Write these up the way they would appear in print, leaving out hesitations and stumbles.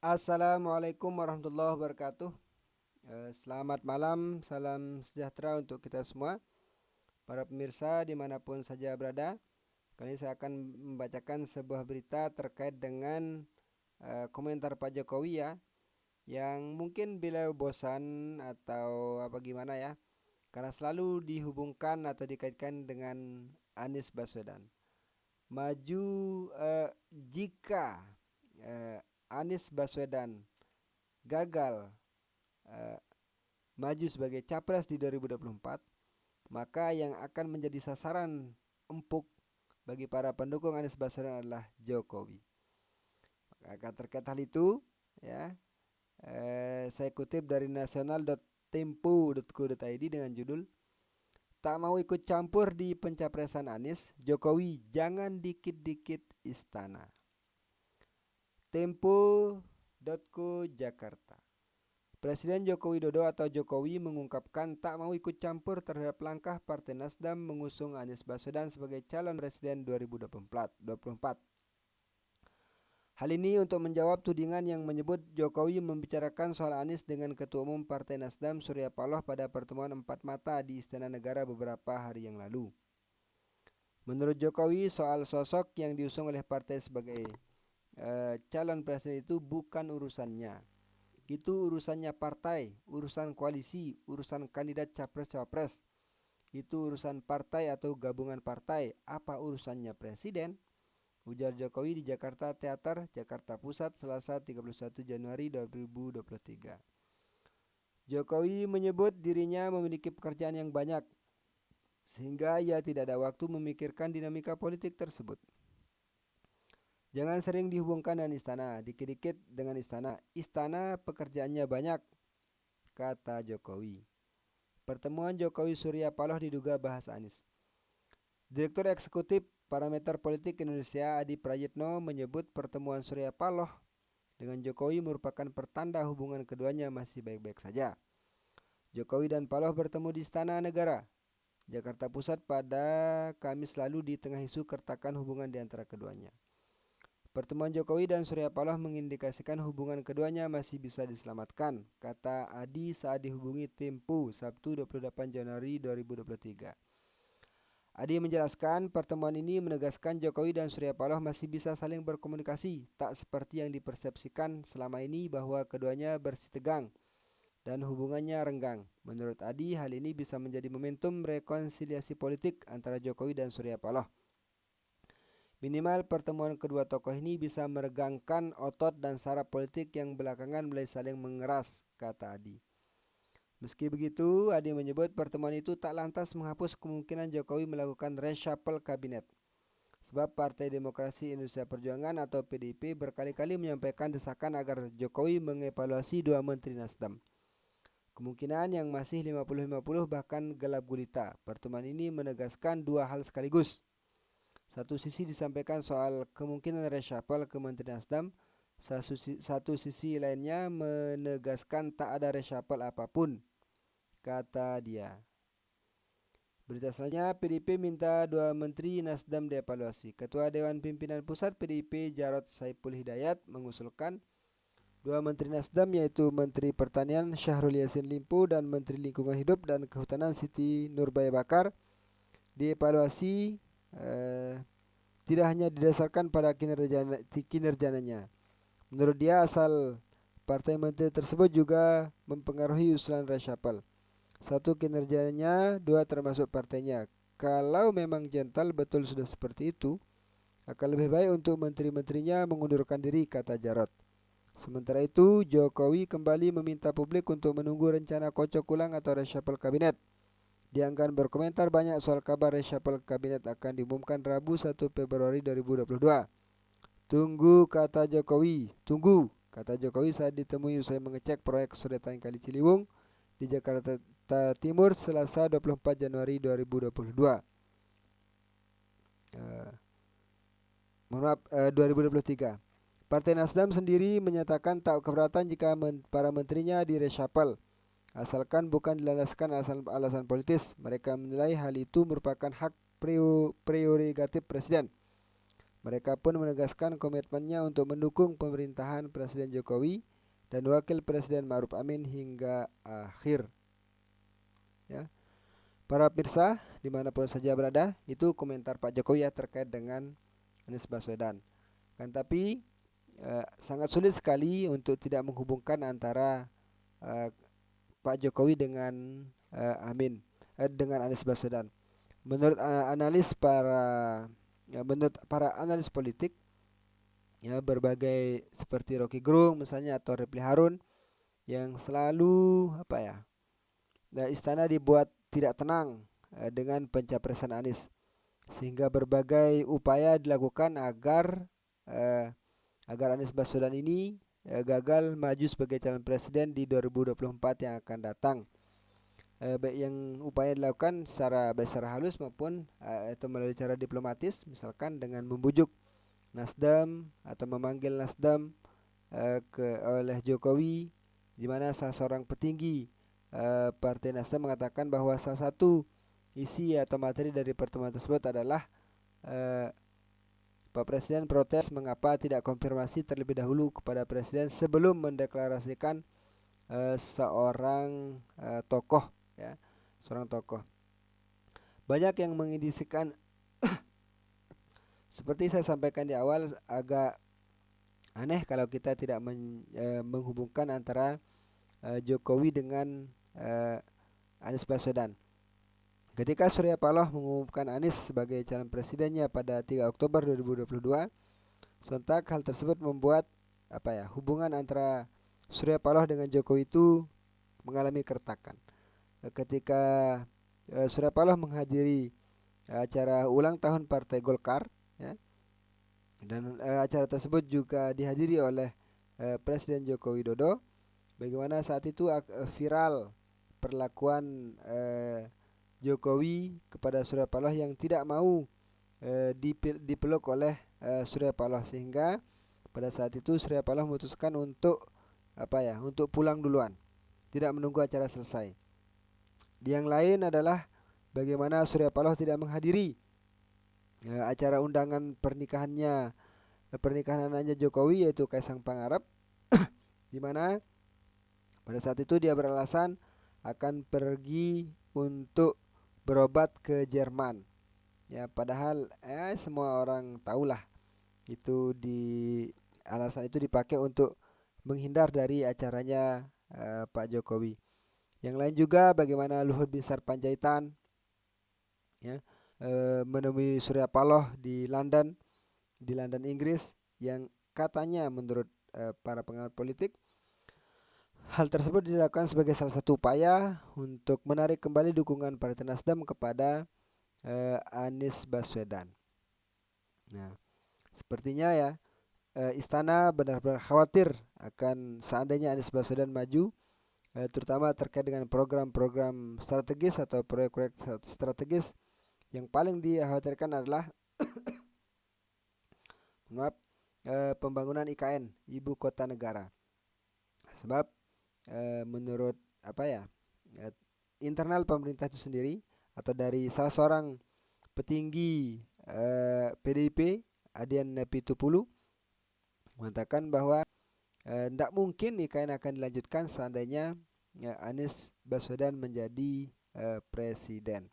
Assalamualaikum warahmatullahi wabarakatuh. Selamat malam, salam sejahtera untuk kita semua, para pemirsa dimanapun saja berada. Kali ini saya akan membacakan sebuah berita terkait dengan komentar Pak Jokowi ya, yang mungkin bila bosan atau apa gimana ya, karena selalu dihubungkan atau dikaitkan dengan Anies Baswedan. Maju jika Anies Baswedan gagal eh, maju sebagai capres di 2024, maka yang akan menjadi sasaran empuk bagi para pendukung Anies Baswedan adalah Jokowi. Maka terkait hal itu, ya, saya kutip dari nasional.tempo.co.id dengan judul "Tak mau ikut campur di pencapresan Anies, Jokowi jangan dikit-dikit istana." Tempo.co Jakarta. Presiden Joko Widodo atau Jokowi mengungkapkan tak mau ikut campur terhadap langkah Partai Nasdem mengusung Anies Baswedan sebagai calon presiden 2024. Hal ini untuk menjawab tudingan yang menyebut Jokowi membicarakan soal Anies dengan Ketua Umum Partai Nasdem Surya Paloh pada pertemuan empat mata di Istana Negara beberapa hari yang lalu. Menurut Jokowi, soal sosok yang diusung oleh partai sebagai calon presiden itu bukan urusannya. Itu urusannya partai, urusan koalisi, urusan kandidat capres-cawapres. Itu urusan partai atau gabungan partai. Apa urusannya presiden? Ujar Jokowi di Jakarta Teater, Jakarta Pusat, Selasa 31 Januari 2023. Jokowi menyebut dirinya memiliki pekerjaan yang banyak, sehingga ia tidak ada waktu memikirkan dinamika politik tersebut. Jangan sering dihubungkan dengan istana, dikit-dikit dengan istana. Istana pekerjaannya banyak, kata Jokowi. Pertemuan Jokowi Surya Paloh diduga bahas Anies. Direktur Eksekutif Parameter Politik Indonesia Adi Prayitno menyebut pertemuan Surya Paloh dengan Jokowi merupakan pertanda hubungan keduanya masih baik-baik saja. Jokowi dan Paloh bertemu di Istana Negara, Jakarta Pusat pada Kamis lalu di tengah isu keretakan hubungan di antara keduanya. Pertemuan Jokowi dan Surya Paloh mengindikasikan hubungan keduanya masih bisa diselamatkan, kata Adi saat dihubungi Tempo Sabtu 28 Januari 2023. Adi menjelaskan pertemuan ini menegaskan Jokowi dan Surya Paloh masih bisa saling berkomunikasi, tak seperti yang dipersepsikan selama ini bahwa keduanya bersitegang dan hubungannya renggang. Menurut Adi, hal ini bisa menjadi momentum rekonsiliasi politik antara Jokowi dan Surya Paloh. Minimal pertemuan kedua tokoh ini bisa meregangkan otot dan saraf politik yang belakangan mulai saling mengeras, kata Adi. Meski begitu, Adi menyebut pertemuan itu tak lantas menghapus kemungkinan Jokowi melakukan reshuffle kabinet. Sebab Partai Demokrasi Indonesia Perjuangan atau PDIP berkali-kali menyampaikan desakan agar Jokowi mengevaluasi dua menteri Nasdem. Kemungkinan yang masih 50-50 bahkan gelap gulita. Pertemuan ini menegaskan dua hal sekaligus. Satu sisi disampaikan soal kemungkinan reshuffle ke Menteri Nasdem, satu sisi lainnya menegaskan tak ada reshuffle apapun, kata dia. Berita selanjutnya, PDIP minta dua menteri Nasdem dievaluasi. Ketua Dewan Pimpinan Pusat PDIP Jarod Saiful Hidayat mengusulkan dua menteri Nasdem yaitu Menteri Pertanian Syahrul Yassin Limpo dan Menteri Lingkungan Hidup dan Kehutanan Siti Nurbaya Bakar dievaluasi tidak hanya didasarkan pada kinerjanya. Menurut dia, asal partai menteri tersebut juga mempengaruhi usulan reshuffle. Satu, kinerjanya, dua, termasuk partainya. Kalau memang jental betul sudah seperti itu, akan lebih baik untuk menteri-menterinya mengundurkan diri, kata Jarod. Sementara itu, Jokowi kembali meminta publik untuk menunggu rencana kocok ulang atau reshuffle kabinet. Dia enggan berkomentar banyak soal kabar reshuffle kabinet akan diumumkan Rabu 1 Februari 2022. Tunggu, kata Jokowi saat ditemui usai mengecek proyek sodetan Kali Ciliwung di Jakarta Timur Selasa 24 Januari 2022. 2023. Partai Nasdem sendiri menyatakan tak keberatan jika para menterinya direshuffle, asalkan bukan dilandaskan alasan politis. Mereka menilai hal itu merupakan hak prerogatif presiden. Mereka pun menegaskan komitmennya untuk mendukung pemerintahan Presiden Jokowi dan Wakil Presiden Ma'ruf Amin hingga akhir. Ya. Para pemirsa, dimanapun saja berada, itu komentar Pak Jokowi ya terkait dengan Anies Baswedan. Tapi sangat sulit sekali untuk tidak menghubungkan antara Pak Jokowi dengan dengan Anies Baswedan. Menurut menurut para analis politik, ya berbagai seperti Rocky Gerung misalnya atau Refli Harun yang selalu istana dibuat tidak tenang dengan pencapresan Anies, sehingga berbagai upaya dilakukan agar Anies Baswedan ini gagal maju sebagai calon presiden di 2024 yang akan datang. Baik yang upaya dilakukan secara halus maupun atau melalui cara diplomatis, misalkan dengan membujuk Nasdem atau memanggil Nasdem oleh Jokowi, di mana salah seorang petinggi Partai Nasdem mengatakan bahwa salah satu isi atau materi dari pertemuan tersebut adalah Pak Presiden protes mengapa tidak konfirmasi terlebih dahulu kepada Presiden sebelum mendeklarasikan seorang tokoh, ya, seorang tokoh. Banyak yang mengindikasikan seperti saya sampaikan di awal, agak aneh kalau kita tidak menghubungkan antara Jokowi dengan Anies Baswedan. Ketika Surya Paloh mengumumkan Anies sebagai calon presidennya pada 3 Oktober 2022, sontak hal tersebut membuat hubungan antara Surya Paloh dengan Jokowi itu mengalami keretakan. Ketika Surya Paloh menghadiri acara ulang tahun Partai Golkar, ya, dan acara tersebut juga dihadiri oleh Presiden Joko Widodo, bagaimana saat itu viral perlakuan Jokowi kepada Surya Paloh yang tidak mau dipeluk oleh Surya Paloh, sehingga pada saat itu Surya Paloh memutuskan untuk untuk pulang duluan, tidak menunggu acara selesai. Yang lain adalah bagaimana Surya Paloh tidak menghadiri acara undangan pernikahan anaknya Jokowi, yaitu Kaisang Pangarep, di mana pada saat itu dia beralasan akan pergi untuk berobat ke Jerman. Ya, padahal semua orang tahulah itu alasan itu dipakai untuk menghindar dari acaranya Pak Jokowi. Yang lain juga bagaimana Luhut Binsar Panjaitan, ya, menemui Surya Paloh di London, Inggris, yang katanya menurut para pengamat politik, hal tersebut dilakukan sebagai salah satu upaya untuk menarik kembali dukungan Partai Nasdem kepada Anies Baswedan. Nah, sepertinya ya istana benar-benar khawatir akan seandainya Anies Baswedan maju, terutama terkait dengan program-program strategis atau proyek-proyek strategis. Yang paling dikhawatirkan adalah pembangunan IKN, Ibu Kota Negara. Sebab menurut internal pemerintah itu sendiri, atau dari salah seorang petinggi PDIP, Adian Pitupulu, mengatakan bahwa tidak mungkin IKN akan dilanjutkan seandainya Anies Baswedan menjadi presiden.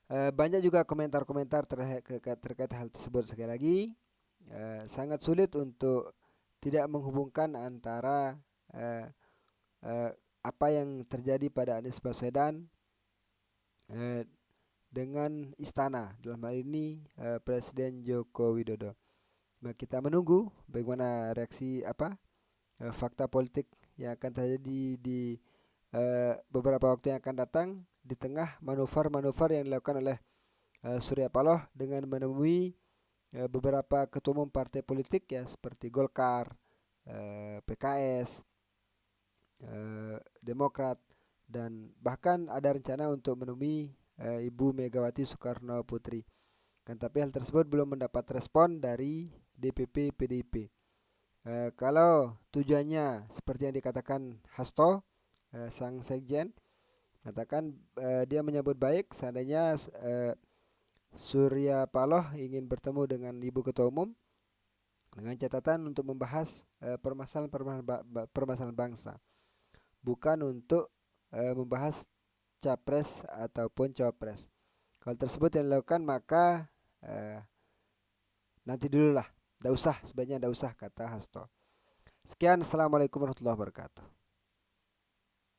Banyak juga komentar-komentar terkait hal tersebut. Sekali lagi, sangat sulit untuk tidak menghubungkan antara apa yang terjadi pada Anies Baswedan dengan istana, dalam hal ini Presiden Joko Widodo. Nah, kita menunggu bagaimana reaksi fakta politik yang akan terjadi di beberapa waktu yang akan datang, di tengah manuver-manuver yang dilakukan oleh Surya Paloh dengan menemui beberapa ketua umum partai politik, ya, seperti Golkar, PKS, Demokrat, dan bahkan ada rencana untuk menemui Ibu Megawati Soekarno Putri. Tapi hal tersebut belum mendapat respon dari DPP PDIP. Kalau tujuannya seperti yang dikatakan Hasto, sang sekjen, katakan dia menyambut baik seandainya Surya Paloh ingin bertemu dengan Ibu Ketua Umum dengan catatan untuk membahas permasalahan bangsa, bukan untuk membahas capres ataupun cawapres. Kalau tersebut yang dilakukan maka nanti dulu lah, sebaiknya tidak usah, kata Hasto. Sekian, assalamualaikum warahmatullahi wabarakatuh.